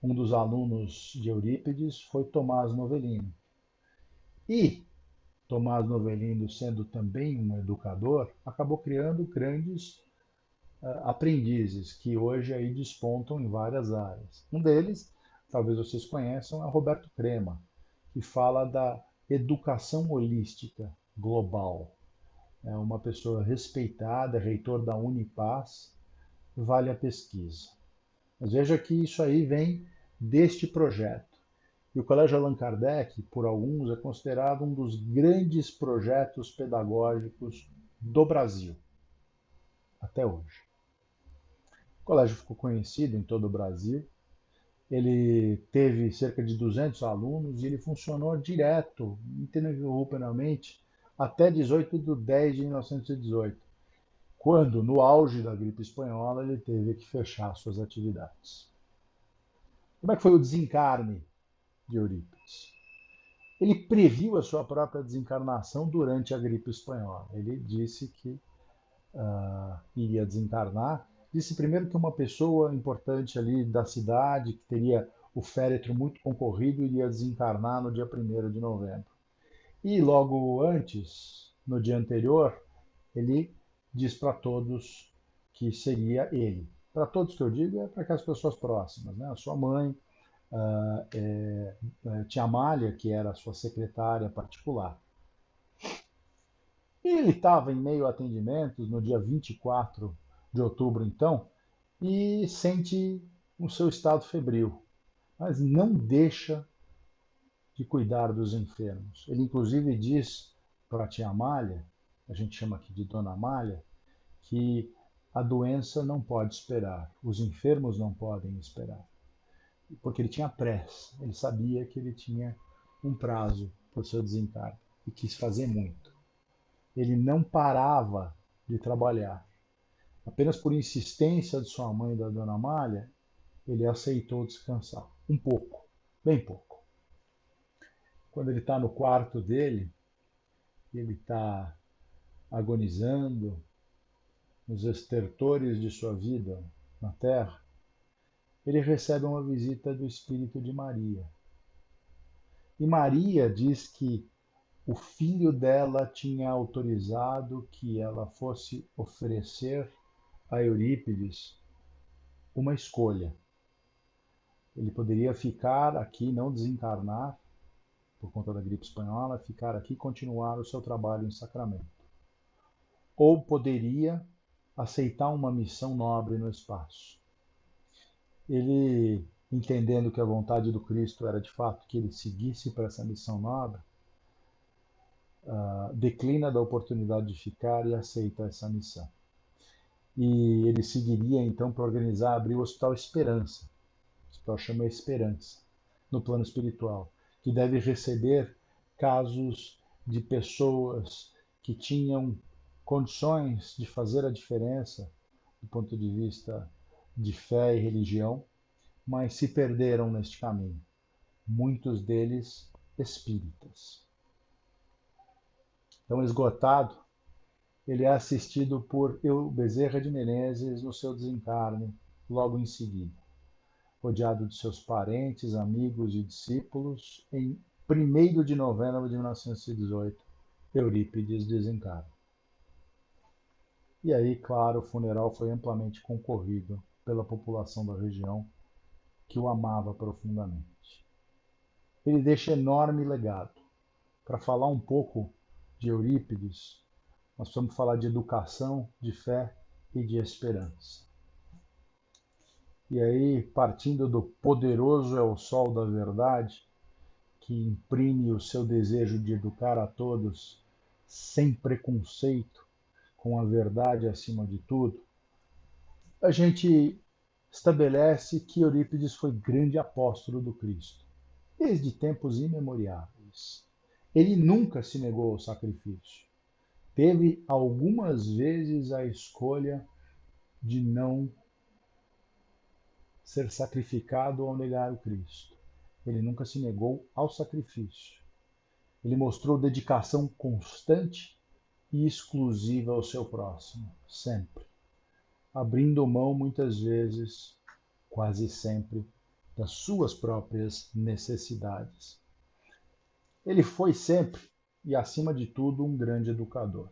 um dos alunos de Eurípides foi Tomás Novellino. E Tomás Novellino, sendo também um educador, acabou criando grandes aprendizes que hoje aí despontam em várias áreas. Um deles, talvez vocês conheçam, é Roberto Crema, que fala da educação holística global. É uma pessoa respeitada, reitor da Unipaz, vale a pesquisa. Mas veja que isso aí vem deste projeto. E o Colégio Allan Kardec, por alguns, é considerado um dos grandes projetos pedagógicos do Brasil, até hoje. O colégio ficou conhecido em todo o Brasil. Ele teve cerca de 200 alunos e ele funcionou direto, ininterruptamente, até 18 de 10 de 1918, quando, no auge da gripe espanhola, ele teve que fechar suas atividades. Como é que foi o desencarne de Eurípides? Ele previu a sua própria desencarnação durante a gripe espanhola. Ele disse que iria desencarnar. Disse primeiro que uma pessoa importante ali da cidade, que teria o féretro muito concorrido, iria desencarnar no dia 1º de novembro. E logo antes, no dia anterior, ele diz para todos que seria ele. Para todos que eu digo é para aquelas pessoas próximas, né? A sua mãe, tia Amália, que era a sua secretária particular. E ele estava em meio a atendimentos no dia 24 de outubro, então, e sente o seu estado febril, mas não deixa de cuidar dos enfermos. Ele, inclusive, diz para a tia Amália, a gente chama aqui de Dona Amália, que a doença não pode esperar, os enfermos não podem esperar, porque ele tinha pressa, ele sabia que ele tinha um prazo para o seu desencarne e quis fazer muito. Ele não parava de trabalhar. Apenas por insistência de sua mãe e da Dona Amália, ele aceitou descansar. Um pouco, bem pouco. Quando ele está no quarto dele, ele está agonizando, nos estertores de sua vida na Terra, ele recebe uma visita do Espírito de Maria. E Maria diz que o filho dela tinha autorizado que ela fosse oferecer a Eurípides uma escolha. Ele poderia ficar aqui, não desencarnar, por conta da gripe espanhola, ficar aqui e continuar o seu trabalho em Sacramento. Ou poderia aceitar uma missão nobre no espaço. Ele, entendendo que a vontade do Cristo era de fato que ele seguisse para essa missão nobre, declina da oportunidade de ficar e aceita essa missão. E ele seguiria então para organizar, abrir o Hospital Esperança. O hospital chama Esperança, no plano espiritual, que deve receber casos de pessoas que tinham condições de fazer a diferença do ponto de vista de fé e religião, mas se perderam neste caminho. Muitos deles espíritas. Então, esgotado, ele é assistido por Bezerra de Menezes no seu desencarne, logo em seguida. Rodeado de seus parentes, amigos e discípulos, em 1º de novembro de 1918, Eurípides desencarna. E aí, claro, o funeral foi amplamente concorrido pela população da região, que o amava profundamente. Ele deixa enorme legado. Para falar um pouco de Eurípides, nós vamos falar de educação, de fé e de esperança. E aí, partindo do poderoso é o sol da verdade, que imprime o seu desejo de educar a todos sem preconceito, com a verdade acima de tudo, a gente estabelece que Eurípides foi grande apóstolo do Cristo, desde tempos imemoriais. Ele nunca se negou ao sacrifício. Teve algumas vezes a escolha de não ser sacrificado ao negar o Cristo. Ele nunca se negou ao sacrifício. Ele mostrou dedicação constante e exclusiva ao seu próximo, sempre, abrindo mão muitas vezes, quase sempre, das suas próprias necessidades. Ele foi sempre, e acima de tudo, um grande educador.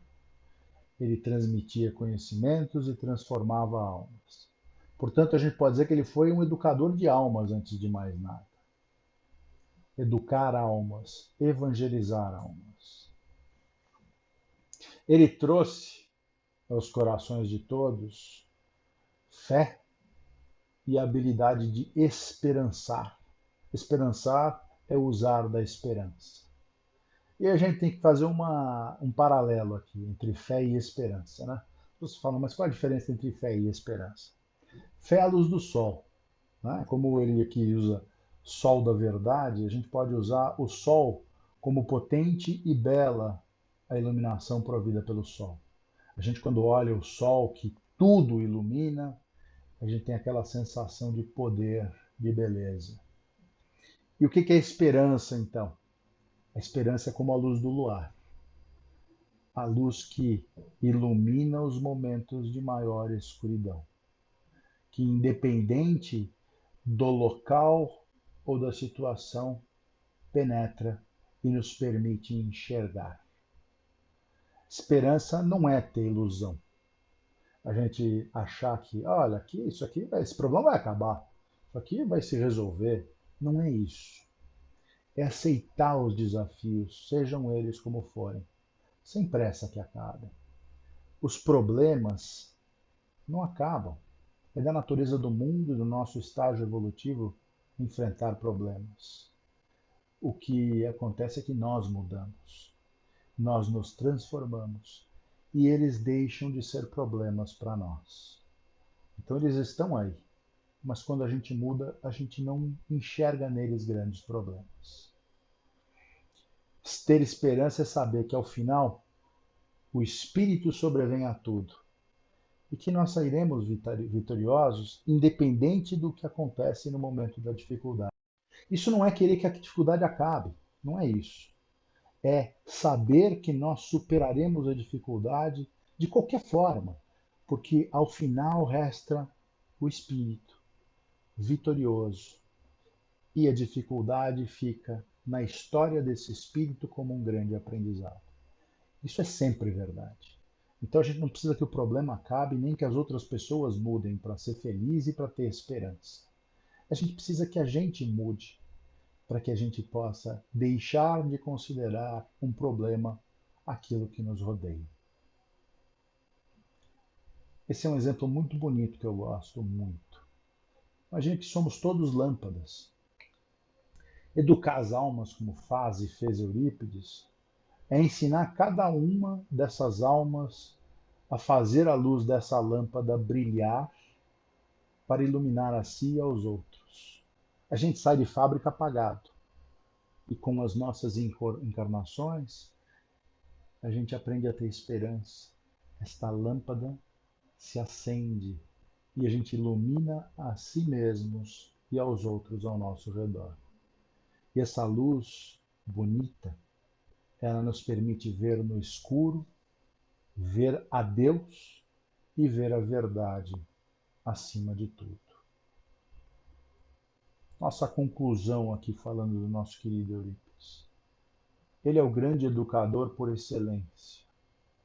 Ele transmitia conhecimentos e transformava almas. Portanto, a gente pode dizer que ele foi um educador de almas antes de mais nada. Educar almas, evangelizar almas. Ele trouxe aos corações de todos fé e a habilidade de esperançar. Esperançar é usar da esperança. E a gente tem que fazer um paralelo aqui entre fé e esperança. Né? Você fala, mas qual a diferença entre fé e esperança? Fé é a luz do sol. Né? Como ele aqui usa sol da verdade, a gente pode usar o sol como potente e bela a iluminação provida pelo sol. A gente, quando olha o sol que tudo ilumina, a gente tem aquela sensação de poder, de beleza. E o que é esperança, então? A esperança é como a luz do luar, a luz que ilumina os momentos de maior escuridão, que independente do local ou da situação, penetra e nos permite enxergar. Esperança não é ter ilusão. A gente achar que, olha, aqui, isso aqui, esse problema vai acabar, isso aqui vai se resolver. Não é isso. É aceitar os desafios, sejam eles como forem, sem pressa que acabem. Os problemas não acabam. É da natureza do mundo e do nosso estágio evolutivo enfrentar problemas. O que acontece é que nós mudamos, nós nos transformamos e eles deixam de ser problemas para nós. Então eles estão aí, mas quando a gente muda, a gente não enxerga neles grandes problemas. Ter esperança é saber que ao final o Espírito sobrevém a tudo e que nós sairemos vitoriosos, independente do que acontece no momento da dificuldade. Isso não é querer que a dificuldade acabe, não é isso. É saber que nós superaremos a dificuldade de qualquer forma, porque ao final resta o Espírito vitorioso e a dificuldade fica na história desse Espírito como um grande aprendizado. Isso é sempre verdade. Então a gente não precisa que o problema acabe, nem que as outras pessoas mudem para ser feliz e para ter esperança. A gente precisa que a gente mude para que a gente possa deixar de considerar um problema aquilo que nos rodeia. Esse é um exemplo muito bonito que eu gosto muito. Imagine que somos todos lâmpadas. Educar as almas como faz e fez Eurípides é ensinar cada uma dessas almas a fazer a luz dessa lâmpada brilhar para iluminar a si e aos outros. A gente sai de fábrica apagado e com as nossas encarnações a gente aprende a ter esperança. Esta lâmpada se acende e a gente ilumina a si mesmos e aos outros ao nosso redor. E essa luz bonita, ela nos permite ver no escuro, ver a Deus e ver a verdade acima de tudo. Nossa conclusão aqui falando do nosso querido Eurípides. Ele é o grande educador por excelência.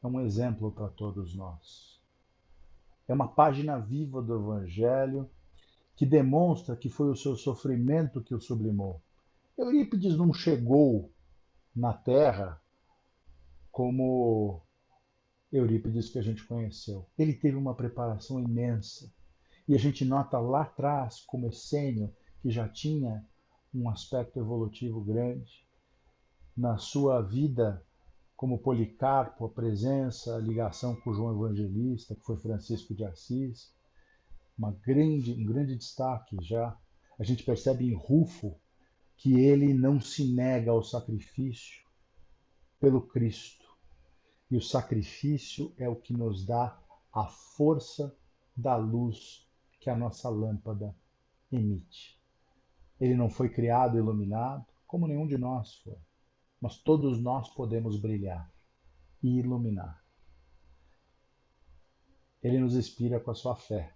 É um exemplo para todos nós. É uma página viva do Evangelho que demonstra que foi o seu sofrimento que o sublimou. Eurípides não chegou na Terra como Eurípides que a gente conheceu. Ele teve uma preparação imensa. E a gente nota lá atrás, como Essênio, que já tinha um aspecto evolutivo grande, na sua vida como Policarpo, a presença, a ligação com João Evangelista, que foi Francisco de Assis, um grande destaque já. A gente percebe em Rufo que ele não se nega ao sacrifício pelo Cristo. E o sacrifício é o que nos dá a força da luz que a nossa lâmpada emite. Ele não foi criado iluminado, como nenhum de nós foi, mas todos nós podemos brilhar e iluminar. Ele nos inspira com a sua fé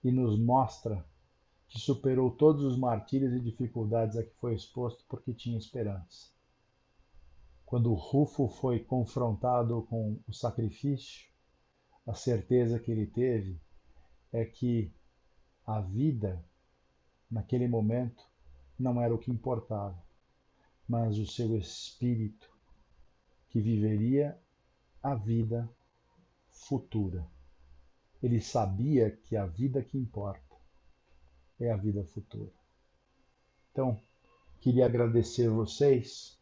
e nos mostra que superou todos os martírios e dificuldades a que foi exposto porque tinha esperança. Quando Rufo foi confrontado com o sacrifício, a certeza que ele teve é que a vida, naquele momento, não era o que importava, mas o seu espírito, que viveria a vida futura. Ele sabia que a vida que importa é a vida futura. Então, queria agradecer vocês,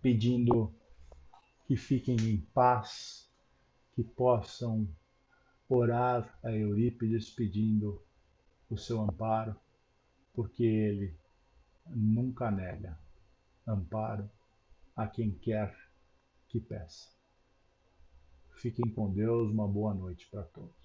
pedindo que fiquem em paz, que possam orar a Eurípides pedindo o seu amparo, porque ele nunca nega amparo a quem quer que peça. Fiquem com Deus, uma boa noite para todos.